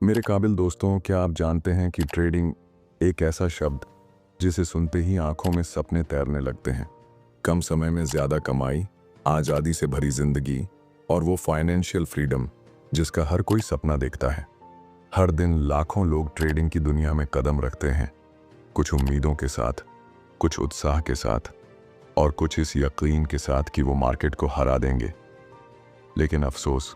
मेरे काबिल दोस्तों, क्या आप जानते हैं कि ट्रेडिंग एक ऐसा शब्द जिसे सुनते ही आंखों में सपने तैरने लगते हैं। कम समय में ज्यादा कमाई, आज़ादी से भरी जिंदगी और वो फाइनेंशियल फ्रीडम जिसका हर कोई सपना देखता है। हर दिन लाखों लोग ट्रेडिंग की दुनिया में कदम रखते हैं, कुछ उम्मीदों के साथ, कुछ उत्साह के साथ और कुछ इस यकीन के साथ कि वो मार्केट को हरा देंगे। लेकिन अफसोस,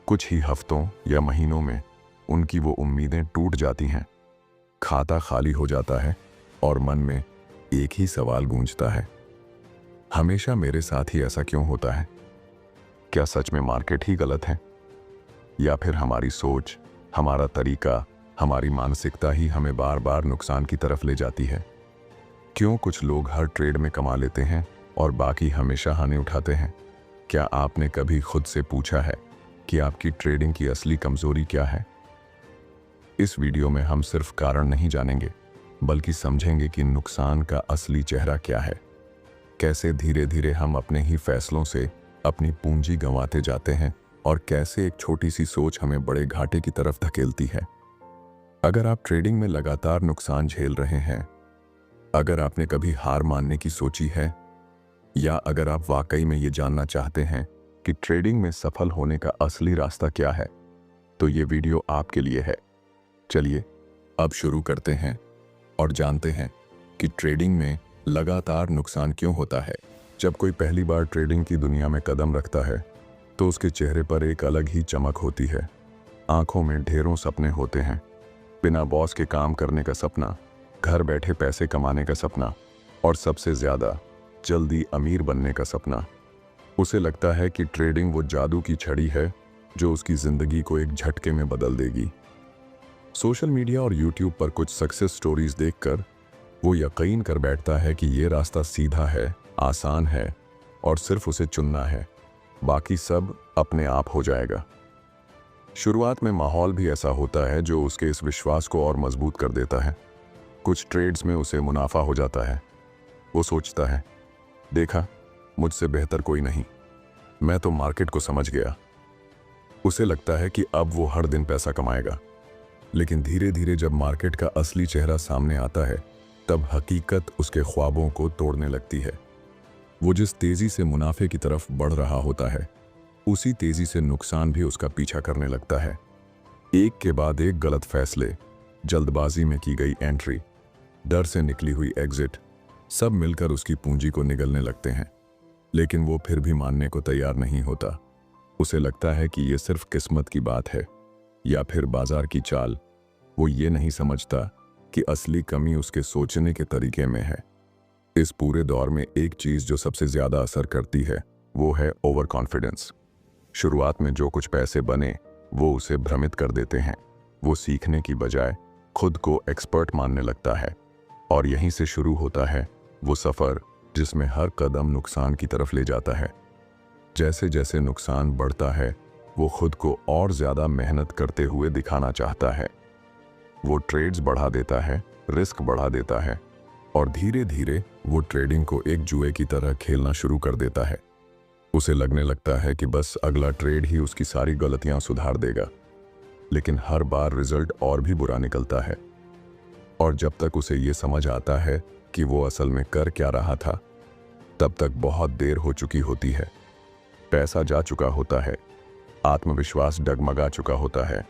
कुछ ही हफ्तों या महीनों में उनकी वो उम्मीदें टूट जाती हैं, खाता खाली हो जाता है और मन में एक ही सवाल गूंजता है, हमेशा मेरे साथ ही ऐसा क्यों होता है? क्या सच में मार्केट ही गलत है, या फिर हमारी सोच, हमारा तरीका, हमारी मानसिकता ही हमें बार बार नुकसान की तरफ ले जाती है? क्यों कुछ लोग हर ट्रेड में कमा लेते हैं और बाकी हमेशा हानि उठाते हैं? क्या आपने कभी खुद से पूछा है कि आपकी ट्रेडिंग की असली कमजोरी क्या है? इस वीडियो में हम सिर्फ कारण नहीं जानेंगे, बल्कि समझेंगे कि नुकसान का असली चेहरा क्या है, कैसे धीरे धीरे हम अपने ही फैसलों से अपनी पूंजी गंवाते जाते हैं और कैसे एक छोटी सी सोच हमें बड़े घाटे की तरफ धकेलती है। अगर आप ट्रेडिंग में लगातार नुकसान झेल रहे हैं, अगर आपने कभी हार मानने की सोची है, या अगर आप वाकई में ये जानना चाहते हैं कि ट्रेडिंग में सफल होने का असली रास्ता क्या है, तो ये वीडियो आपके लिए है। चलिए अब शुरू करते हैं और जानते हैं कि ट्रेडिंग में लगातार नुकसान क्यों होता है। जब कोई पहली बार ट्रेडिंग की दुनिया में कदम रखता है तो उसके चेहरे पर एक अलग ही चमक होती है। आंखों में ढेरों सपने होते हैं, बिना बॉस के काम करने का सपना, घर बैठे पैसे कमाने का सपना और सबसे ज्यादा जल्दी अमीर बनने का सपना। उसे लगता है कि ट्रेडिंग वो जादू की छड़ी है जो उसकी जिंदगी को एक झटके में बदल देगी। सोशल मीडिया और यूट्यूब पर कुछ सक्सेस स्टोरीज देखकर वो यकीन कर बैठता है कि ये रास्ता सीधा है, आसान है और सिर्फ उसे चुनना है, बाकी सब अपने आप हो जाएगा। शुरुआत में माहौल भी ऐसा होता है जो उसके इस विश्वास को और मजबूत कर देता है। कुछ ट्रेड्स में उसे मुनाफा हो जाता है। वो सोचता है, देखा, मुझसे बेहतर कोई नहीं, मैं तो मार्केट को समझ गया। उसे लगता है कि अब वो हर दिन पैसा कमाएगा। लेकिन धीरे धीरे जब मार्केट का असली चेहरा सामने आता है, तब हकीकत उसके ख्वाबों को तोड़ने लगती है। वो जिस तेजी से मुनाफे की तरफ बढ़ रहा होता है, उसी तेजी से नुकसान भी उसका पीछा करने लगता है। एक के बाद एक गलत फैसले, जल्दबाजी में की गई एंट्री, डर से निकली हुई एग्जिट, सब मिलकर उसकी पूंजी को निगलने लगते हैं। लेकिन वो फिर भी मानने को तैयार नहीं होता। उसे लगता है कि ये सिर्फ किस्मत की बात है या फिर बाजार की चाल। वो ये नहीं समझता कि असली कमी उसके सोचने के तरीके में है। इस पूरे दौर में एक चीज जो सबसे ज्यादा असर करती है वो है ओवर कॉन्फिडेंस। शुरुआत में जो कुछ पैसे बने वो उसे भ्रमित कर देते हैं। वो सीखने की बजाय खुद को एक्सपर्ट मानने लगता है और यहीं से शुरू होता है वो सफर जिसमें हर कदम नुकसान की तरफ ले जाता है। जैसे जैसे नुकसान बढ़ता है, वो खुद को और ज्यादा मेहनत करते हुए दिखाना चाहता है। वो ट्रेड्स बढ़ा देता है, रिस्क बढ़ा देता है और धीरे धीरे वो ट्रेडिंग को एक जुए की तरह खेलना शुरू कर देता है। उसे लगने लगता है कि बस अगला ट्रेड ही उसकी सारी गलतियां सुधार देगा। लेकिन हर बार रिजल्ट और भी बुरा निकलता है और जब तक उसे ये समझ आता है कि वो असल में कर क्या रहा था, तब तक बहुत देर हो चुकी होती है। पैसा जा चुका होता है, आत्मविश्वास डगमगा चुका होता है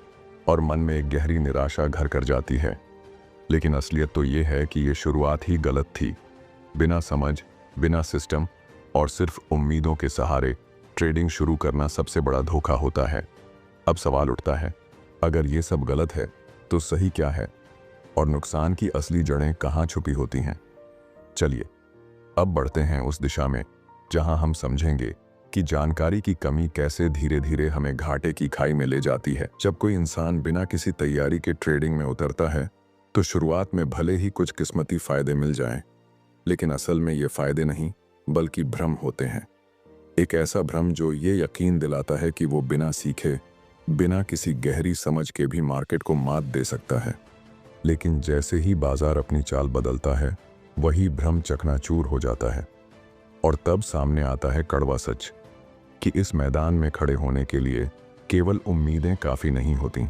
और मन में एक गहरी निराशा घर कर जाती है। लेकिन असलियत तो ये है कि ये शुरुआत ही गलत थी। बिना समझ, बिना सिस्टम और सिर्फ उम्मीदों के सहारे ट्रेडिंग शुरू करना सबसे बड़ा धोखा होता है। अब सवाल उठता है, अगर ये सब गलत है तो सही क्या है और नुकसान की असली जड़ें कहाँ छुपी होती हैं? चलिए अब बढ़ते हैं उस दिशा में जहां हम समझेंगे कि जानकारी की कमी कैसे धीरे धीरे हमें घाटे की खाई में ले जाती है। जब कोई इंसान बिना किसी तैयारी के ट्रेडिंग में उतरता है तो शुरुआत में भले ही कुछ किस्मती फायदे मिल जाएं, लेकिन असल में ये फायदे नहीं बल्कि भ्रम होते हैं। एक ऐसा भ्रम जो ये यकीन दिलाता है कि वो बिना सीखे, बिना किसी गहरी समझ के भी मार्केट को मात दे सकता है। लेकिन जैसे ही बाजार अपनी चाल बदलता है, वही भ्रम चकनाचूर हो जाता है और तब सामने आता है कड़वा सच कि इस मैदान में खड़े होने के लिए केवल उम्मीदें काफ़ी नहीं होती।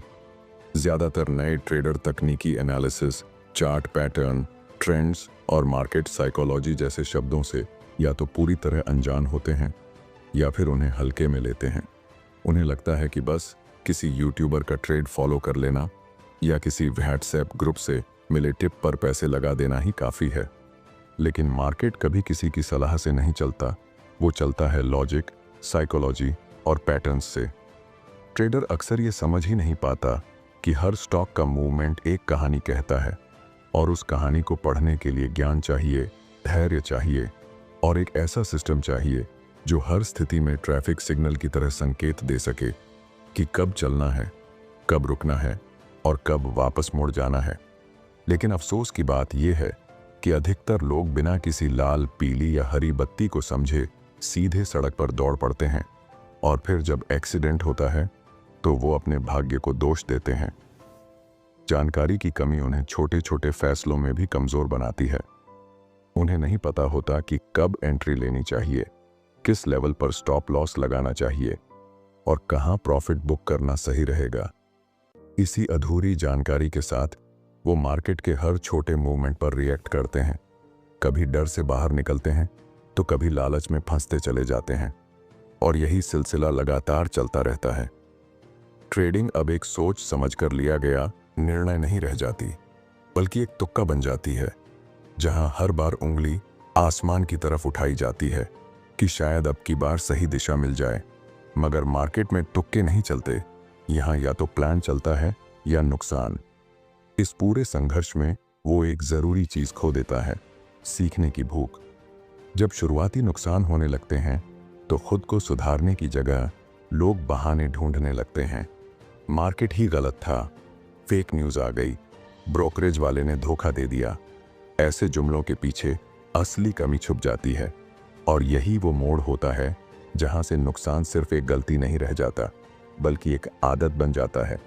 ज़्यादातर नए ट्रेडर तकनीकी एनालिसिस, चार्ट पैटर्न, ट्रेंड्स और मार्केट साइकोलॉजी जैसे शब्दों से या तो पूरी तरह अनजान होते हैं या फिर उन्हें हल्के में लेते हैं। उन्हें लगता है कि बस किसी यूट्यूबर का ट्रेड फॉलो कर लेना या किसी व्हाट्सएप ग्रुप से मिले टिप पर पैसे लगा देना ही काफ़ी है। लेकिन मार्केट कभी किसी की सलाह से नहीं चलता, वो चलता है लॉजिक, साइकोलॉजी और पैटर्न्स से। ट्रेडर अक्सर ये समझ ही नहीं पाता कि हर स्टॉक का मूवमेंट एक कहानी कहता है और उस कहानी को पढ़ने के लिए ज्ञान चाहिए, धैर्य चाहिए और एक ऐसा सिस्टम चाहिए जो हर स्थिति में ट्रैफिक सिग्नल की तरह संकेत दे सके कि कब चलना है, कब रुकना है और कब वापस मुड़ जाना है। लेकिन अफसोस की बात यह है कि अधिकतर लोग बिना किसी लाल, पीली या हरी बत्ती को समझे सीधे सड़क पर दौड़ पड़ते हैं और फिर जब एक्सीडेंट होता है तो वो अपने भाग्य को दोष देते हैं। जानकारी की कमी उन्हें छोटे छोटे फैसलों में भी कमजोर बनाती है। उन्हें नहीं पता होता कि कब एंट्री लेनी चाहिए, किस लेवल पर स्टॉप लॉस लगाना चाहिए और कहां प्रॉफिट बुक करना सही रहेगा। इसी अधूरी जानकारी के साथ वो मार्केट के हर छोटे मूवमेंट पर रिएक्ट करते हैं। कभी डर से बाहर निकलते हैं तो कभी लालच में फंसते चले जाते हैं और यही सिलसिला लगातार चलता रहता है। ट्रेडिंग अब एक सोच समझ कर लिया गया निर्णय नहीं रह जाती, बल्कि एक तुक्का बन जाती है, जहां हर बार उंगली आसमान की तरफ उठाई जाती है कि शायद अब की बार सही दिशा मिल जाए। मगर मार्केट में तुक्के नहीं चलते, यहाँ या तो प्लान चलता है या नुकसान। इस पूरे संघर्ष में वो एक जरूरी चीज खो देता है, सीखने की भूख। जब शुरुआती नुकसान होने लगते हैं तो खुद को सुधारने की जगह लोग बहाने ढूंढने लगते हैं। मार्केट ही गलत था, फेक न्यूज आ गई, ब्रोकरेज वाले ने धोखा दे दिया। ऐसे जुमलों के पीछे असली कमी छुप जाती है और यही वो मोड़ होता है जहां से नुकसान सिर्फ एक गलती नहीं रह जाता, बल्कि एक आदत बन जाता है।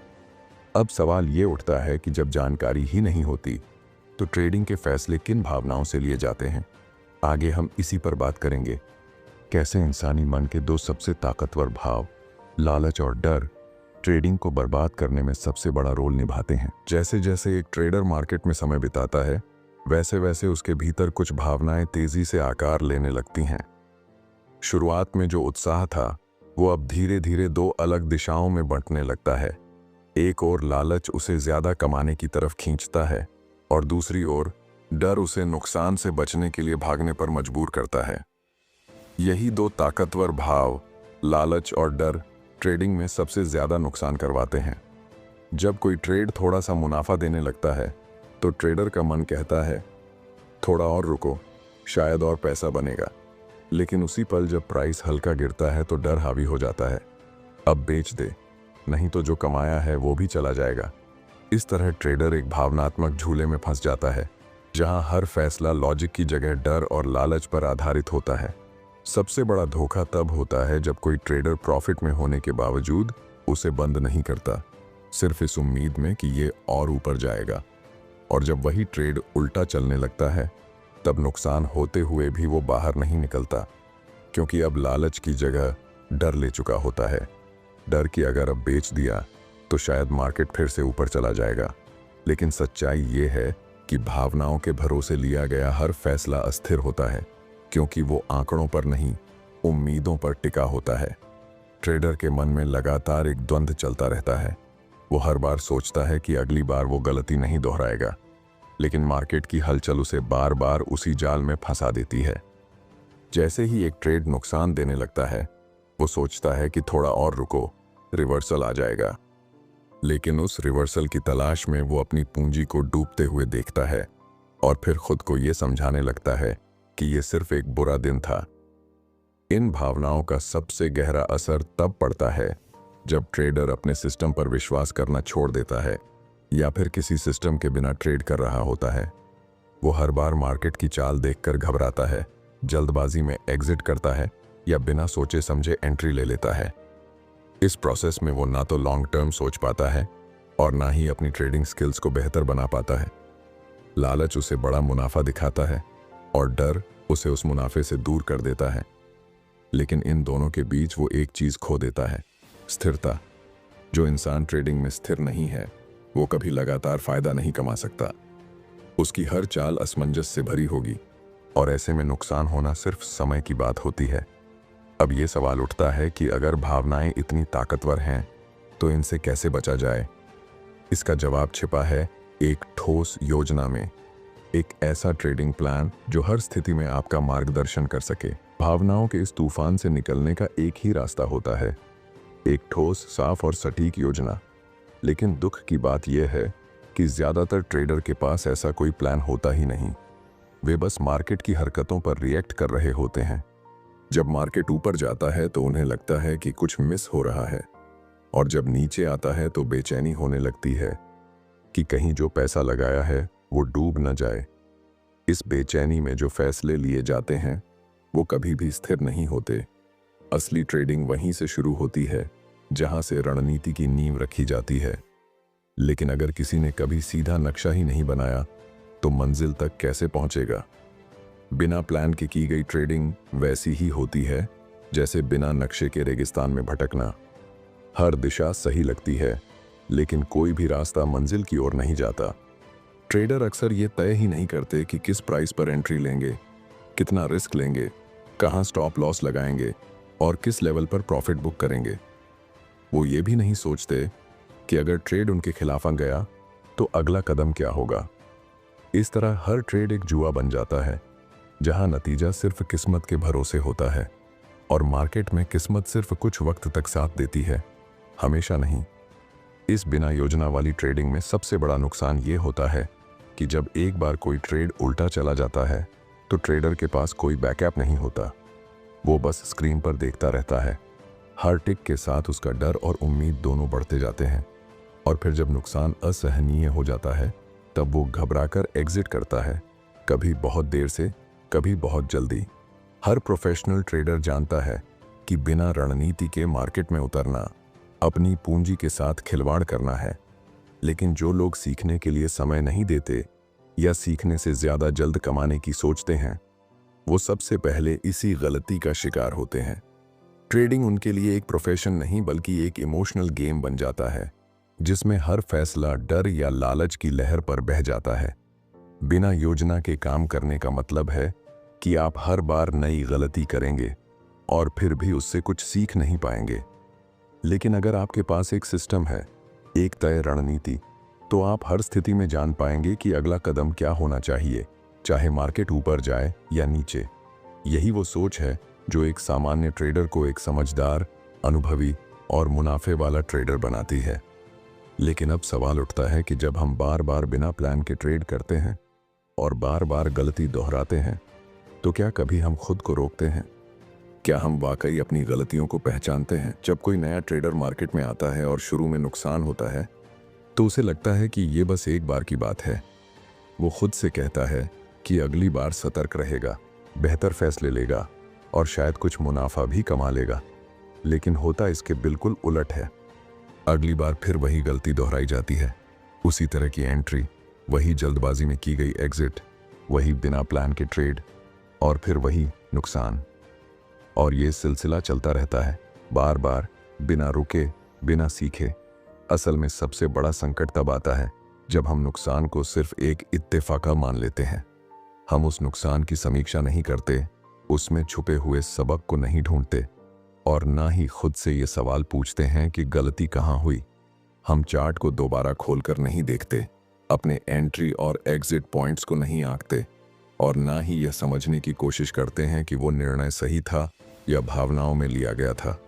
अब सवाल ये उठता है कि जब जानकारी ही नहीं होती तो ट्रेडिंग के फैसले किन भावनाओं से लिए जाते हैं। आगे हम इसी पर बात करेंगे, कैसे इंसानी मन के दो सबसे ताकतवर भाव, लालच और डर, ट्रेडिंग को बर्बाद करने में सबसे बड़ा रोल निभाते हैं। जैसे जैसे एक ट्रेडर मार्केट में समय बिताता है, वैसे वैसे उसके भीतर कुछ भावनाएं तेजी से आकार लेने लगती हैं। शुरुआत में जो उत्साह था वो अब धीरे धीरे दो अलग दिशाओं में बंटने लगता है। एक ओर लालच उसे ज्यादा कमाने की तरफ खींचता है और दूसरी ओर डर उसे नुकसान से बचने के लिए भागने पर मजबूर करता है। यही दो ताकतवर भाव, लालच और डर, ट्रेडिंग में सबसे ज्यादा नुकसान करवाते हैं। जब कोई ट्रेड थोड़ा सा मुनाफा देने लगता है तो ट्रेडर का मन कहता है थोड़ा और रुको, शायद और पैसा बनेगा। लेकिन उसी पल जब प्राइस हल्का गिरता है तो डर हावी हो जाता है, अब बेच दे, नहीं तो जो कमाया है वो भी चला जाएगा। इस तरह ट्रेडर एक भावनात्मक झूले में फंस जाता है जहां हर फैसला लॉजिक की जगह डर और लालच पर आधारित होता है। सबसे बड़ा धोखा तब होता है जब कोई ट्रेडर प्रॉफिट में होने के बावजूद उसे बंद नहीं करता, सिर्फ इस उम्मीद में कि ये और ऊपर जाएगा। और जब वही ट्रेड उल्टा चलने लगता है तब नुकसान होते हुए भी वो बाहर नहीं निकलता, क्योंकि अब लालच की जगह डर ले चुका होता है। डर कि अगर अब बेच दिया तो शायद मार्केट फिर से ऊपर चला जाएगा। लेकिन सच्चाई ये है कि भावनाओं के भरोसे लिया गया हर फैसला अस्थिर होता है, क्योंकि वो आंकड़ों पर नहीं, उम्मीदों पर टिका होता है। ट्रेडर के मन में लगातार एक द्वंद्व चलता रहता है। वो हर बार सोचता है कि अगली बार वो गलती नहीं दोहराएगा, लेकिन मार्केट की हलचल उसे बार बार उसी जाल में फंसा देती है। जैसे ही एक ट्रेड नुकसान देने लगता है, वो सोचता है कि थोड़ा और रुको, रिवर्सल आ जाएगा। लेकिन उस रिवर्सल की तलाश में वो अपनी पूंजी को डूबते हुए देखता है और फिर खुद को ये समझाने लगता है कि ये सिर्फ एक बुरा दिन था। इन भावनाओं का सबसे गहरा असर तब पड़ता है जब ट्रेडर अपने सिस्टम पर विश्वास करना छोड़ देता है या फिर किसी सिस्टम के बिना ट्रेड कर रहा होता है। वो हर बार मार्केट की चाल देखकर घबराता है, जल्दबाजी में एग्जिट करता है या बिना सोचे समझे एंट्री ले लेता है। इस प्रोसेस में वो ना तो लॉन्ग टर्म सोच पाता है और ना ही अपनी ट्रेडिंग स्किल्स को बेहतर बना पाता है। लालच उसे बड़ा मुनाफा दिखाता है और डर उसे उस मुनाफे से दूर कर देता है। लेकिन इन दोनों के बीच वो एक चीज खो देता है, स्थिरता। जो इंसान ट्रेडिंग में स्थिर नहीं है वो कभी लगातार फायदा नहीं कमा सकता। उसकी हर चाल असमंजस से भरी होगी और ऐसे में नुकसान होना सिर्फ समय की बात होती है। अब ये सवाल उठता है कि अगर भावनाएं इतनी ताकतवर हैं तो इनसे कैसे बचा जाए। इसका जवाब छिपा है एक ठोस योजना में, एक ऐसा ट्रेडिंग प्लान जो हर स्थिति में आपका मार्गदर्शन कर सके। भावनाओं के इस तूफान से निकलने का एक ही रास्ता होता है, एक ठोस, साफ और सटीक योजना। लेकिन दुख की बात यह है कि ज्यादातर ट्रेडर के पास ऐसा कोई प्लान होता ही नहीं। वे बस मार्केट की हरकतों पर रिएक्ट कर रहे होते हैं। जब मार्केट ऊपर जाता है तो उन्हें लगता है कि कुछ मिस हो रहा है, और जब नीचे आता है तो बेचैनी होने लगती है कि कहीं जो पैसा लगाया है वो डूब न जाए। इस बेचैनी में जो फैसले लिए जाते हैं वो कभी भी स्थिर नहीं होते। असली ट्रेडिंग वहीं से शुरू होती है जहां से रणनीति की नींव रखी जाती है। लेकिन अगर किसी ने कभी सीधा नक्शा ही नहीं बनाया तो मंजिल तक कैसे पहुंचेगा। बिना प्लान के की गई ट्रेडिंग वैसी ही होती है जैसे बिना नक्शे के रेगिस्तान में भटकना। हर दिशा सही लगती है लेकिन कोई भी रास्ता मंजिल की ओर नहीं जाता। ट्रेडर अक्सर ये तय ही नहीं करते कि किस प्राइस पर एंट्री लेंगे, कितना रिस्क लेंगे, कहां स्टॉप लॉस लगाएंगे और किस लेवल पर प्रॉफिट बुक करेंगे। वो ये भी नहीं सोचते कि अगर ट्रेड उनके खिलाफ गया तो अगला कदम क्या होगा। इस तरह हर ट्रेड एक जुआ बन जाता है जहां नतीजा सिर्फ किस्मत के भरोसे होता है, और मार्केट में किस्मत सिर्फ कुछ वक्त तक साथ देती है, हमेशा नहीं। इस बिना योजना वाली ट्रेडिंग में सबसे बड़ा नुकसान ये होता है कि जब एक बार कोई ट्रेड उल्टा चला जाता है तो ट्रेडर के पास कोई बैकअप नहीं होता। वो बस स्क्रीन पर देखता रहता है। हर टिक के साथ उसका डर और उम्मीद दोनों बढ़ते जाते हैं, और फिर जब नुकसान असहनीय हो जाता है तब वो घबराकर एग्जिट करता है, कभी बहुत देर से, कभी बहुत जल्दी। हर प्रोफेशनल ट्रेडर जानता है कि बिना रणनीति के मार्केट में उतरना अपनी पूंजी के साथ खिलवाड़ करना है। लेकिन जो लोग सीखने के लिए समय नहीं देते या सीखने से ज्यादा जल्द कमाने की सोचते हैं, वो सबसे पहले इसी गलती का शिकार होते हैं। ट्रेडिंग उनके लिए एक प्रोफेशन नहीं बल्कि एक इमोशनल गेम बन जाता है जिसमें हर फैसला डर या लालच की लहर पर बह जाता है। बिना योजना के काम करने का मतलब है कि आप हर बार नई गलती करेंगे और फिर भी उससे कुछ सीख नहीं पाएंगे। लेकिन अगर आपके पास एक सिस्टम है, एक तय रणनीति, तो आप हर स्थिति में जान पाएंगे कि अगला कदम क्या होना चाहिए, चाहे मार्केट ऊपर जाए या नीचे। यही वो सोच है जो एक सामान्य ट्रेडर को एक समझदार, अनुभवी और मुनाफे वाला ट्रेडर बनाती है। लेकिन अब सवाल उठता है कि जब हम बार बार बिना प्लान के ट्रेड करते हैं और बार बार गलती दोहराते हैं, तो क्या कभी हम खुद को रोकते हैं? क्या हम वाकई अपनी गलतियों को पहचानते हैं? जब कोई नया ट्रेडर मार्केट में आता है और शुरू में नुकसान होता है तो उसे लगता है कि ये बस एक बार की बात है। वो खुद से कहता है कि अगली बार सतर्क रहेगा, बेहतर फैसले लेगा और शायद कुछ मुनाफा भी कमा लेगा। लेकिन होता इसके बिल्कुल उलट है। अगली बार फिर वही गलती दोहराई जाती है, उसी तरह की एंट्री, वही जल्दबाजी में की गई एग्जिट, वही बिना प्लान के ट्रेड, और फिर वही नुकसान। और ये सिलसिला चलता रहता है, बार बार, बिना रुके, बिना सीखे। असल में सबसे बड़ा संकट तब आता है जब हम नुकसान को सिर्फ एक इत्तेफाका मान लेते हैं। हम उस नुकसान की समीक्षा नहीं करते, उसमें छुपे हुए सबक को नहीं ढूंढते, और ना ही खुद से ये सवाल पूछते हैं कि गलती कहाँ हुई। हम चार्ट को दोबारा खोलकर नहीं देखते, अपने एंट्री और एग्जिट पॉइंट्स को नहीं आंकते, और ना ही यह समझने की कोशिश करते हैं कि वो निर्णय सही था या भावनाओं में लिया गया था।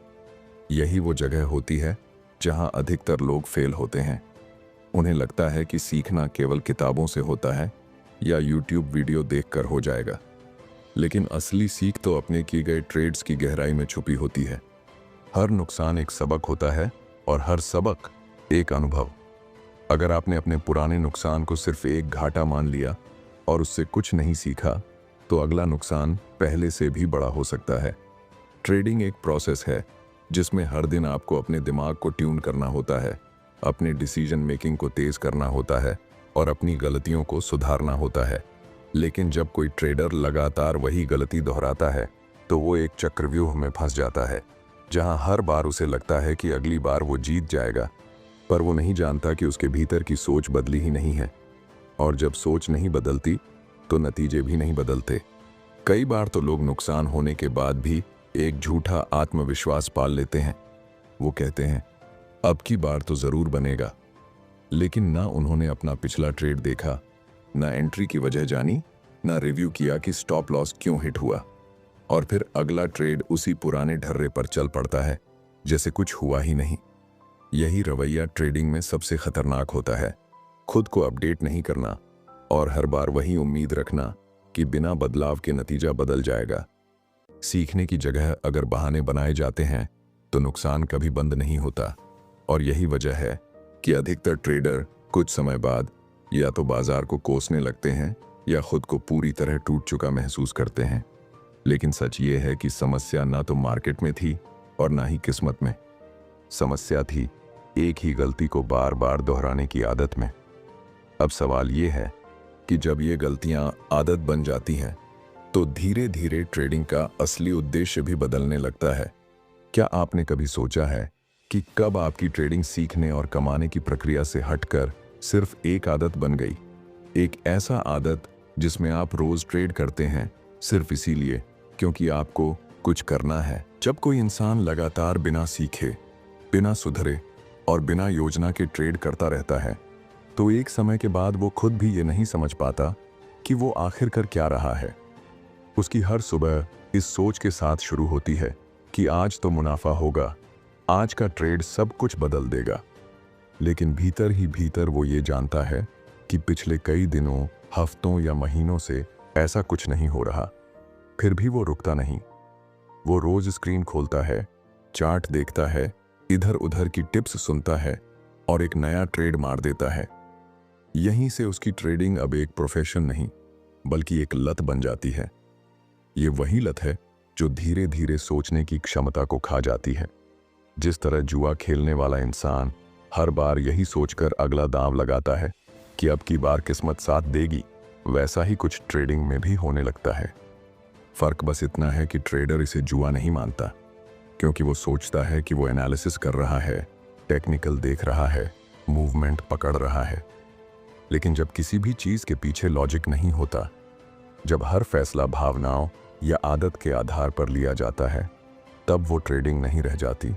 यही वो जगह होती है जहां अधिकतर लोग फेल होते हैं। उन्हें लगता है कि सीखना केवल किताबों से होता है या यूट्यूब वीडियो देखकर हो जाएगा। लेकिन असली सीख तो अपने किए गए ट्रेड्स की गहराई में छुपी होती है। हर नुकसान एक सबक होता है और हर सबक एक अनुभव। अगर आपने अपने पुराने नुकसान को सिर्फ एक घाटा मान लिया और उससे कुछ नहीं सीखा, तो अगला नुकसान पहले से भी बड़ा हो सकता है। ट्रेडिंग एक प्रोसेस है जिसमें हर दिन आपको अपने दिमाग को ट्यून करना होता है, अपने डिसीजन मेकिंग को तेज करना होता है और अपनी गलतियों को सुधारना होता है। लेकिन जब कोई ट्रेडर लगातार वही गलती दोहराता है तो वो एक चक्रव्यूह में फंस जाता है, जहां हर बार उसे लगता है कि अगली बार वो जीत जाएगा। पर वो नहीं जानता कि उसके भीतर की सोच बदली ही नहीं है, और जब सोच नहीं बदलती तो नतीजे भी नहीं बदलते। कई बार तो लोग नुकसान होने के बाद भी एक झूठा आत्मविश्वास पाल लेते हैं। वो कहते हैं अब की बार तो जरूर बनेगा, लेकिन ना उन्होंने अपना पिछला ट्रेड देखा, ना एंट्री की वजह जानी, ना रिव्यू किया कि स्टॉप लॉस क्यों हिट हुआ, और फिर अगला ट्रेड उसी पुराने ढर्रे पर चल पड़ता है जैसे कुछ हुआ ही नहीं। यही रवैया ट्रेडिंग में सबसे खतरनाक होता है। खुद को अपडेट नहीं करना और हर बार वही उम्मीद रखना कि बिना बदलाव के नतीजा बदल जाएगा। सीखने की जगह अगर बहाने बनाए जाते हैं तो नुकसान कभी बंद नहीं होता, और यही वजह है कि अधिकतर ट्रेडर कुछ समय बाद या तो बाजार को कोसने लगते हैं या खुद को पूरी तरह टूट चुका महसूस करते हैं। लेकिन सच ये है कि समस्या ना तो मार्केट में थी और ना ही किस्मत में। समस्या थी एक ही गलती को बार बार दोहराने की आदत में। अब सवाल ये है कि जब ये गलतियां आदत बन जाती हैं तो धीरे धीरे ट्रेडिंग का असली उद्देश्य भी बदलने लगता है। क्या आपने कभी सोचा है कि कब आपकी ट्रेडिंग सीखने और कमाने की प्रक्रिया से हटकर सिर्फ एक आदत बन गई? एक ऐसा आदत जिसमें आप रोज ट्रेड करते हैं सिर्फ इसीलिए क्योंकि आपको कुछ करना है। जब कोई इंसान लगातार बिना सीखे, बिना सुधरे और बिना योजना के ट्रेड करता रहता है तो एक समय के बाद वो खुद भी ये नहीं समझ पाता कि वो आखिर कर क्या रहा है। उसकी हर सुबह इस सोच के साथ शुरू होती है कि आज तो मुनाफा होगा, आज का ट्रेड सब कुछ बदल देगा। लेकिन भीतर ही भीतर वो ये जानता है कि पिछले कई दिनों, हफ्तों या महीनों से ऐसा कुछ नहीं हो रहा। फिर भी वो रुकता नहीं। वो रोज स्क्रीन खोलता है, चार्ट देखता है, इधर उधर की टिप्स सुनता है और एक नया ट्रेड मार देता है। यहीं से उसकी ट्रेडिंग अब एक प्रोफेशन नहीं बल्कि एक लत बन जाती है। ये वही लत है जो धीरे धीरे सोचने की क्षमता को खा जाती है। जिस तरह जुआ खेलने वाला इंसान हर बार यही सोचकर अगला दांव लगाता है कि अब की बार किस्मत साथ देगी, वैसा ही कुछ ट्रेडिंग में भी होने लगता है। फर्क बस इतना है कि ट्रेडर इसे जुआ नहीं मानता, क्योंकि वो सोचता है कि वो एनालिसिस कर रहा है, टेक्निकल देख रहा है, मूवमेंट पकड़ रहा है। लेकिन जब किसी भी चीज के पीछे लॉजिक नहीं होता, जब हर फैसला भावनाओं या आदत के आधार पर लिया जाता है, तब वो ट्रेडिंग नहीं रह जाती,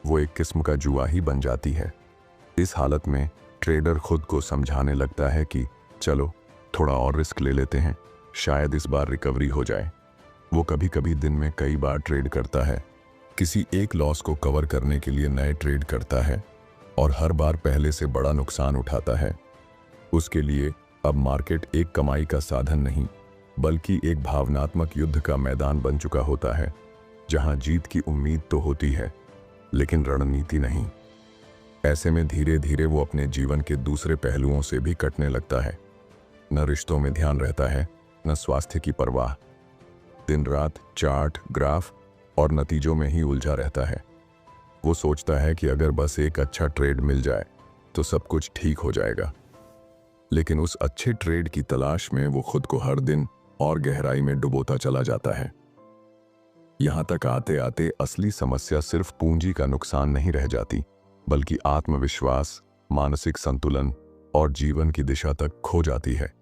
वो एक किस्म का जुआ ही बन जाती है। इस हालत में ट्रेडर खुद को समझाने लगता है कि चलो थोड़ा और रिस्क ले लेते हैं, शायद इस बार रिकवरी हो जाए। वो कभी कभी दिन में कई बार ट्रेड करता है, किसी एक लॉस को कवर करने के लिए नए ट्रेड करता है और हर बार पहले से बड़ा नुकसान उठाता है। उसके लिए अब मार्केट एक कमाई का साधन नहीं बल्कि एक भावनात्मक युद्ध का मैदान बन चुका होता है, जहां जीत की उम्मीद तो होती है लेकिन रणनीति नहीं। ऐसे में धीरे धीरे वो अपने जीवन के दूसरे पहलुओं से भी कटने लगता है। न रिश्तों में ध्यान रहता है, न स्वास्थ्य की परवाह। दिन रात चार्ट, ग्राफ और नतीजों में ही उलझा रहता है। वो सोचता है कि अगर बस एक अच्छा ट्रेड मिल जाए तो सब कुछ ठीक हो जाएगा। लेकिन उस अच्छे ट्रेड की तलाश में वो खुद को हर दिन और गहराई में डुबोता चला जाता है। यहां तक आते आते असली समस्या सिर्फ पूंजी का नुकसान नहीं रह जाती, बल्कि आत्मविश्वास, मानसिक संतुलन और जीवन की दिशा तक खो जाती है।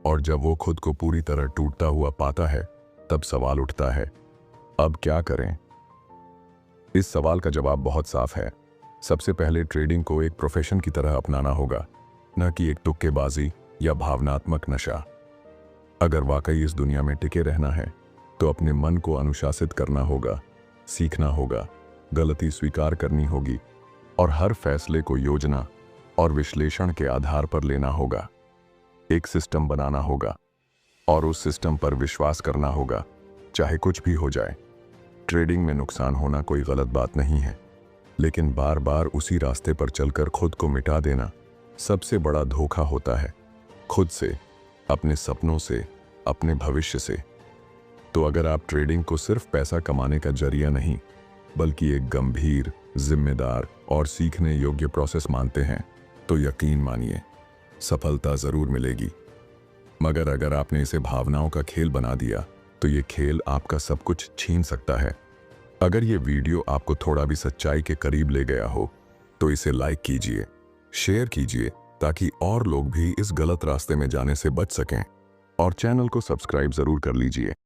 और जब वो खुद को पूरी तरह टूटता हुआ पाता है, तब सवाल उठता है, अब क्या करें? इस सवाल का जवाब बहुत साफ है। सबसे पहले ट्रेडिंग को एक प्रोफेशन की तरह अपनाना होगा, न कि एक तुक्केबाजी या भावनात्मक नशा। अगर वाकई इस दुनिया में टिके रहना है तो अपने मन को अनुशासित करना होगा, सीखना होगा, गलती स्वीकार करनी होगी और हर फैसले को योजना और विश्लेषण के आधार पर लेना होगा। एक सिस्टम बनाना होगा और उस सिस्टम पर विश्वास करना होगा, चाहे कुछ भी हो जाए। ट्रेडिंग में नुकसान होना कोई गलत बात नहीं है, लेकिन बार बार उसी रास्ते पर चलकर खुद को मिटा देना सबसे बड़ा धोखा होता है, खुद से, अपने सपनों से, अपने भविष्य से। तो अगर आप ट्रेडिंग को सिर्फ पैसा कमाने का जरिया नहीं बल्कि एक गंभीर, जिम्मेदार और सीखने योग्य प्रोसेस मानते हैं तो यकीन मानिए सफलता जरूर मिलेगी। मगर अगर आपने इसे भावनाओं का खेल बना दिया तो ये खेल आपका सब कुछ छीन सकता है। अगर ये वीडियो आपको थोड़ा भी सच्चाई के करीब ले गया हो तो इसे लाइक कीजिए, शेयर कीजिए ताकि और लोग भी इस गलत रास्ते में जाने से बच सकें और चैनल को सब्सक्राइब जरूर कर लीजिए।